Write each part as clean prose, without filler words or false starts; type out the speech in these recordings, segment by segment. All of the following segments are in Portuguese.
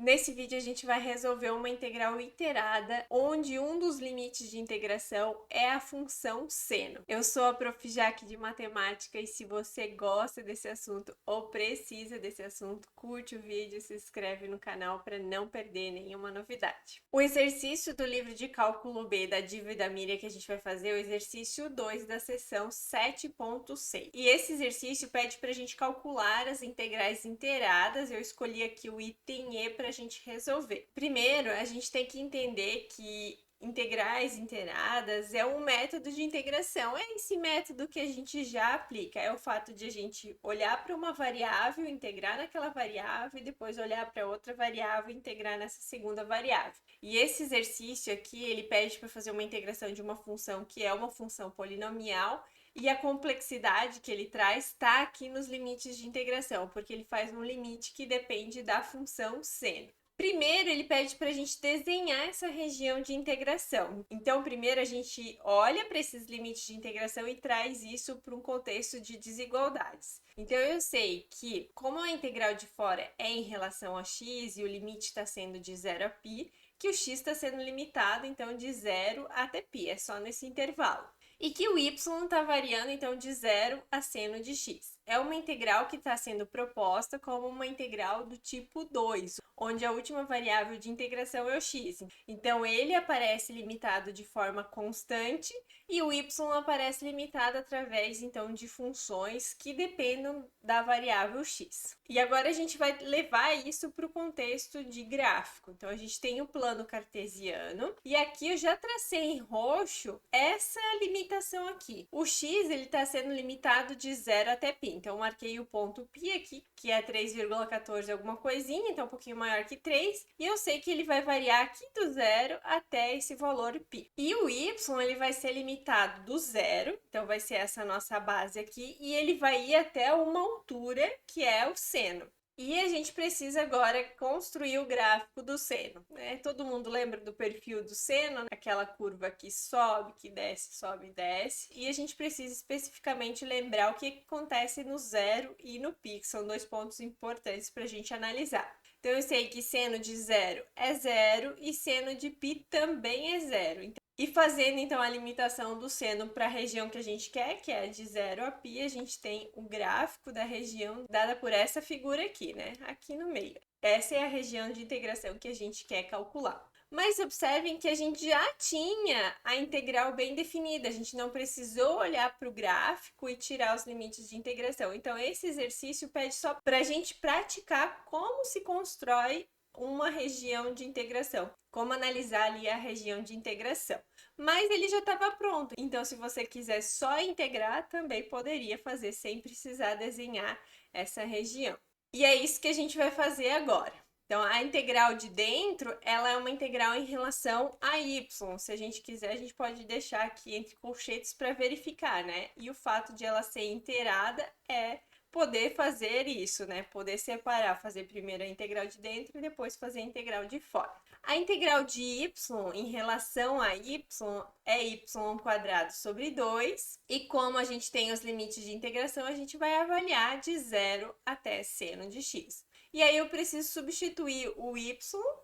Nesse vídeo a gente vai resolver uma integral iterada, onde um dos limites de integração é a função seno. Eu sou a Prof. Jaque de Matemática e se você gosta desse assunto ou precisa desse assunto, curte o vídeo e se inscreve no canal para não perder nenhuma novidade. O exercício do livro de cálculo B da Diva e da Miriam que a gente vai fazer é o exercício 2 da seção 7.6. E esse exercício pede para a gente calcular as integrais inteiradas. Eu escolhi aqui o item E para a gente resolver. Primeiro, a gente tem que entender que integrais inteiradas é um método de integração. É esse método que a gente já aplica. É o fato de a gente olhar para uma variável, integrar naquela variável e depois olhar para outra variável e integrar nessa segunda variável. E esse exercício aqui, ele pede para fazer uma integração de uma função que é uma função polinomial. E a complexidade que ele traz está aqui nos limites de integração, porque ele faz um limite que depende da função seno. Primeiro, ele pede para a gente desenhar essa região de integração. Então, primeiro a gente olha para esses limites de integração e traz isso para um contexto de desigualdades. Então, eu sei que, como a integral de fora é em relação a x e o limite está sendo de 0 a π, que o x está sendo limitado, então, de 0 até π, é só nesse intervalo. E que o y está variando, então, de 0 a seno de x. É uma integral que está sendo proposta como uma integral do tipo 2, onde a última variável de integração é o x. Então, ele aparece limitado de forma constante e o y aparece limitado através, então, de funções que dependem da variável x. E agora a gente vai levar isso para o contexto de gráfico. Então, a gente tem o plano cartesiano e aqui eu já tracei em roxo essa limitação aqui. O x ele está sendo limitado de 0 até π. Então, eu marquei o ponto π aqui, que é 3,14 alguma coisinha, então um pouquinho maior que 3. E eu sei que ele vai variar aqui do 0 até esse valor π. E o y ele vai ser limitado do 0, então vai ser essa nossa base aqui, e ele vai ir até uma altura, que é o seno. E a gente precisa agora construir o gráfico do seno, né? Todo mundo lembra do perfil do seno, aquela curva que sobe, que desce, sobe e desce. E a gente precisa especificamente lembrar o que acontece no 0 e no π, que são dois pontos importantes para a gente analisar. Então, eu sei que seno de 0 é 0 e seno de π também é 0. E fazendo, então, a limitação do seno para a região que a gente quer, que é de 0 a π, a gente tem o gráfico da região dada por essa figura aqui, né? Aqui no meio. Essa é a região de integração que a gente quer calcular. Mas observem que a gente já tinha a integral bem definida, a gente não precisou olhar para o gráfico e tirar os limites de integração. Então, esse exercício pede só para a gente praticar como se constrói uma região de integração, como analisar ali a região de integração. Mas ele já estava pronto, então se você quiser só integrar, também poderia fazer sem precisar desenhar essa região. E é isso que a gente vai fazer agora. Então, a integral de dentro, ela é uma integral em relação a y. Se a gente quiser, a gente pode deixar aqui entre colchetes para verificar, né? E o fato de ela ser inteirada é poder fazer isso, né? Poder separar, fazer primeiro a integral de dentro e depois fazer a integral de fora. A integral de y em relação a y é y² sobre 2. E como a gente tem os limites de integração, a gente vai avaliar de 0 até seno de x. E aí eu preciso substituir o y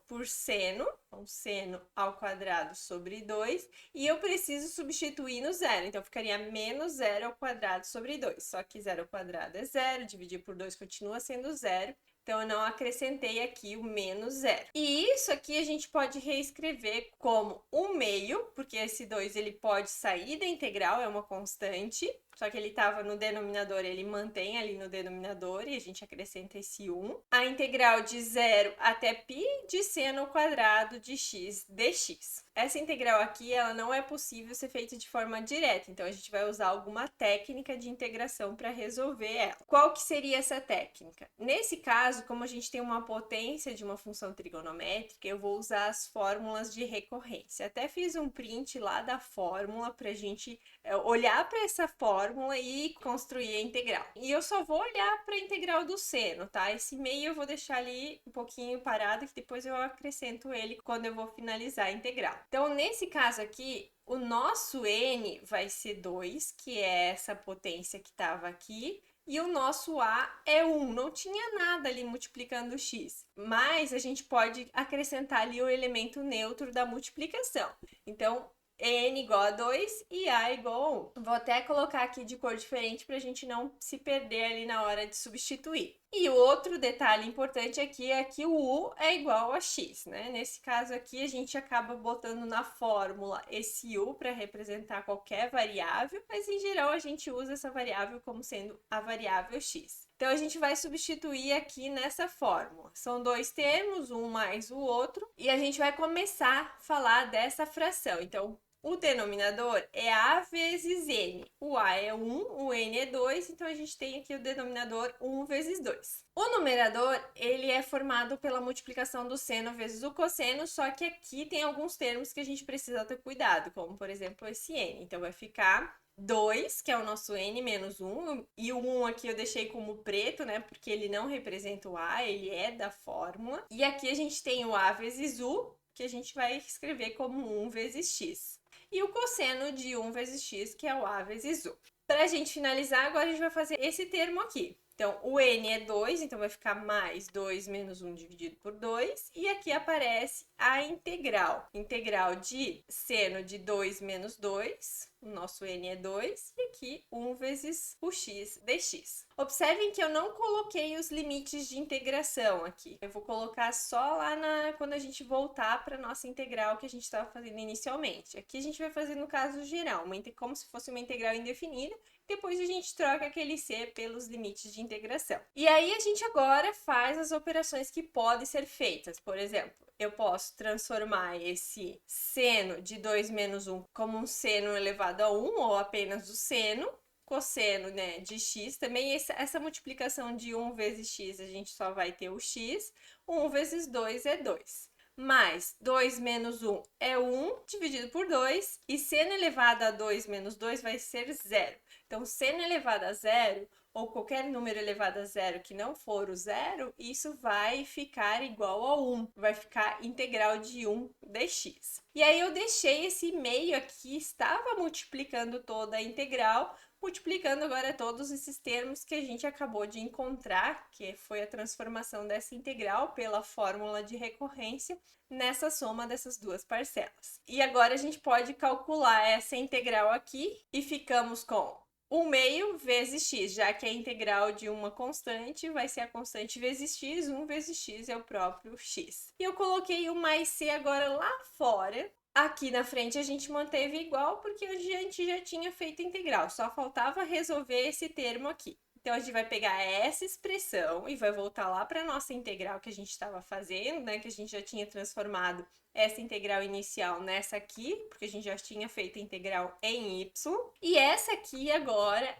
por seno, então seno ao quadrado sobre 2, e eu preciso substituir no zero, então ficaria menos 0 ao quadrado sobre 2, só que 0 ao quadrado é 0, dividir por 2 continua sendo 0, então eu não acrescentei aqui o menos 0. E isso aqui a gente pode reescrever como 1/2, porque esse 2 ele pode sair da integral, é uma constante, só que ele estava no denominador, ele mantém ali no denominador e a gente acrescenta esse 1. A integral de 0 até π de seno ao quadrado de x dx. Essa integral aqui, ela não é possível ser feita de forma direta, então a gente vai usar alguma técnica de integração para resolver ela. Qual que seria essa técnica? Nesse caso, como a gente tem uma potência de uma função trigonométrica, eu vou usar as fórmulas de recorrência. Até fiz um print lá da fórmula para a gente olhar para essa fórmula e construir a integral. E eu só vou olhar para a integral do seno, tá? Esse meio eu vou deixar ali um pouquinho parado, que depois eu acrescento ele quando eu vou finalizar a integral. Então, nesse caso aqui, o nosso n vai ser 2, que é essa potência que estava aqui, e o nosso A é 1. Não tinha nada ali multiplicando o x, mas a gente pode acrescentar ali o elemento neutro da multiplicação. Então, n igual a 2 e a igual a 1. Vou até colocar aqui de cor diferente para a gente não se perder ali na hora de substituir. E o outro detalhe importante aqui é que o u é igual a x, né? Nesse caso aqui, a gente acaba botando na fórmula esse u para representar qualquer variável, mas em geral a gente usa essa variável como sendo a variável x. Então, a gente vai substituir aqui nessa fórmula. São dois termos, um mais o outro, e a gente vai começar a falar dessa fração. Então, o denominador é A vezes N. O A é 1, o N é 2, então a gente tem aqui o denominador 1 vezes 2. O numerador, ele é formado pela multiplicação do seno vezes o cosseno, só que aqui tem alguns termos que a gente precisa ter cuidado, como, por exemplo, esse N. Então, vai ficar 2, que é o nosso n menos 1, e o 1 aqui eu deixei como preto, né, porque ele não representa o a, ele é da fórmula. E aqui a gente tem o a vezes u, que a gente vai escrever como 1 vezes x. E o cosseno de 1 vezes x, que é o a vezes u. Para a gente finalizar, agora a gente vai fazer esse termo aqui. Então, o n é 2, então vai ficar mais 2 menos 1 dividido por 2. E aqui aparece a integral. Integral de seno de 2 menos 2. O nosso n é 2. E aqui 1 vezes o x dx. Observem que eu não coloquei os limites de integração aqui. Eu vou colocar só lá quando a gente voltar para a nossa integral que a gente estava fazendo inicialmente. Aqui a gente vai fazer no caso geral, como se fosse uma integral indefinida. Depois a gente troca aquele c pelos limites de integração. E aí a gente agora faz as operações que podem ser feitas. Por exemplo, eu posso transformar esse seno de 2 menos 1 como um seno elevado a 1, ou apenas o seno. Cosseno, né, de x, também essa multiplicação de 1 vezes x, a gente só vai ter o x. 1 vezes 2 é 2. Mais 2 menos 1 é 1 dividido por 2, e seno elevado a 2 menos 2 vai ser 0. Então, seno elevado a 0, ou qualquer número elevado a 0 que não for o 0, isso vai ficar igual a 1. Vai ficar integral de 1 dx. E aí eu deixei esse meio aqui, estava multiplicando toda a integral, multiplicando agora todos esses termos que a gente acabou de encontrar, que foi a transformação dessa integral pela fórmula de recorrência nessa soma dessas duas parcelas. E agora a gente pode calcular essa integral aqui e ficamos com 1 meio vezes x, já que a integral de uma constante vai ser a constante vezes x, 1 vezes x é o próprio x. E eu coloquei o mais c agora lá fora. Aqui na frente a gente manteve igual porque a gente já tinha feito a integral, só faltava resolver esse termo aqui. Então, a gente vai pegar essa expressão e vai voltar lá para a nossa integral que a gente estava fazendo, né? Que a gente já tinha transformado essa integral inicial nessa aqui, porque a gente já tinha feito a integral em y. E essa aqui agora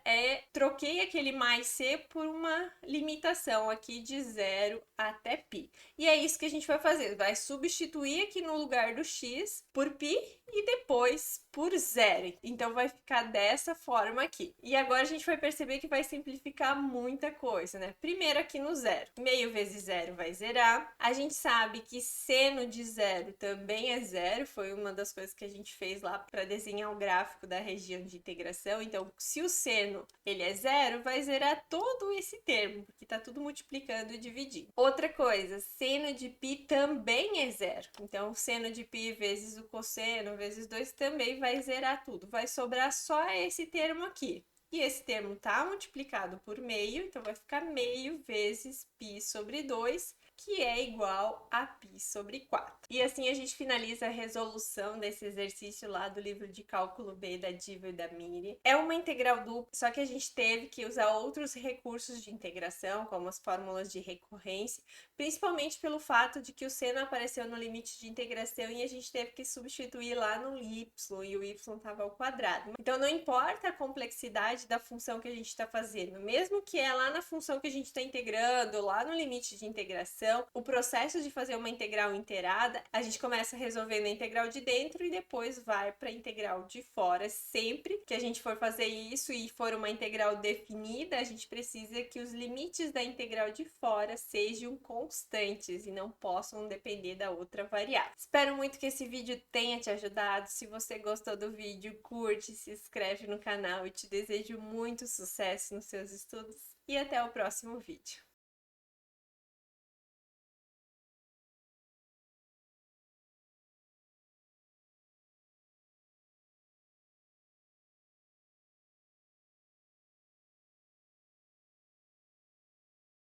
troquei aquele mais c por uma limitação aqui de 0 até π. E é isso que a gente vai fazer, vai substituir aqui no lugar do x por π e depois por 0. Então, vai ficar dessa forma aqui. E agora a gente vai perceber que vai simplificar muita coisa, né? Primeiro aqui no 0. Meio vezes 0 vai zerar. A gente sabe que seno de 0 também é 0. Foi uma das coisas que a gente fez lá para desenhar o gráfico da região de integração. Então, se o seno ele é 0, vai zerar todo esse termo, porque está tudo multiplicando e dividindo. Outra coisa, seno de π também é 0. Então, seno de π vezes o cosseno vezes 2 também vai zerar tudo. Vai sobrar só esse termo aqui. E esse termo está multiplicado por meio, então vai ficar meio vezes π sobre 2, que é igual a π sobre 4. E assim a gente finaliza a resolução desse exercício lá do livro de cálculo B da Diva e da Miri. É uma integral dupla, só que a gente teve que usar outros recursos de integração, como as fórmulas de recorrência, principalmente pelo fato de que o seno apareceu no limite de integração e a gente teve que substituir lá no y, e o y estava ao quadrado. Então, não importa a complexidade da função que a gente está fazendo, mesmo que é lá na função que a gente está integrando, lá no limite de integração, o processo de fazer uma integral inteirada, a gente começa resolvendo a integral de dentro e depois vai para a integral de fora. Sempre que a gente for fazer isso e for uma integral definida, a gente precisa que os limites da integral de fora sejam constantes e não possam depender da outra variável. Espero muito que esse vídeo tenha te ajudado. Se você gostou do vídeo, curte, se inscreve no canal e te desejo muito sucesso nos seus estudos. e até o próximo vídeo.